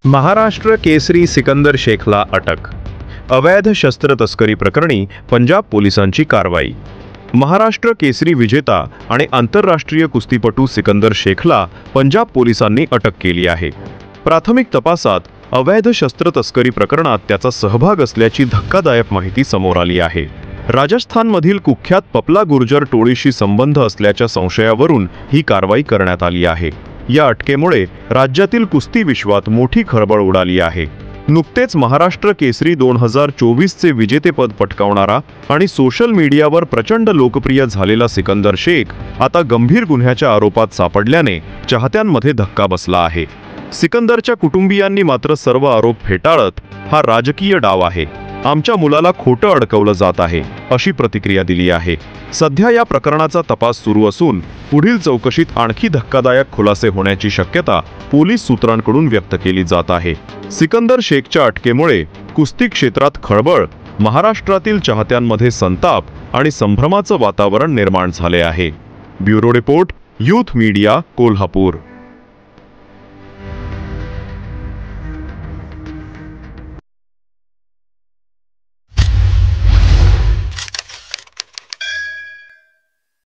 महाराष्ट्र केसरी सिकंदर शेखला अटक। अवैध शस्त्र तस्करी प्रकरणी पंजाब पोलिसांची कारवाई। महाराष्ट्र केसरी विजेता आणि आंतरराष्ट्रीय कुस्तीपटू सिकंदर शेखला पंजाब पोलिसांनी अटक केली आहे। प्राथमिक तपासात अवैध शस्त्र तस्करी प्रकरणात त्याचा सहभाग असल्याची धक्कादायक माहिती समोर आली आहे। राजस्थानमधील कुख्यात पपला गुर्जर टोळीशी संबंध असल्याच्या संशयावरून ही कारवाई करण्यात आली आहे। या अटकेमुळे राज्यातील कुस्ती विश्वात मोठी खळबळ उडाली आहे। नुकतेच महाराष्ट्र केसरी 2024 चे विजेतेपद पटकावणारा आणि सोशल मीडियावर प्रचंड लोकप्रिय झालेला सिकंदर शेख आता गंभीर गुन्ह्याच्या आरोपात सापडल्याने चाहत्यांमध्ये धक्का बसला आहे। सिकंदरच्या कुटुंबियांनी मात्र सर्व आरोप फेटाळत हा राजकीय डाव आहे, आमच्या मुलाला खोटं अडकवलं जात आहे अशी प्रतिक्रिया दिली आहे। सध्या या प्रकरणाचा तपास सुरू असून पुढील चौकशीत आणखी धक्कादायक खुलासे होण्याची शक्यता पोलीस सूत्रांकडून व्यक्त केली जात आहे। सिकंदर शेखच्या अटकेमुळे कुस्ती क्षेत्रात खळबळ, महाराष्ट्रातील चाहत्यांमध्ये संताप आणि संभ्रमाचं वातावरण निर्माण झाले आहे। Bureau report, youth media, Kolhapur.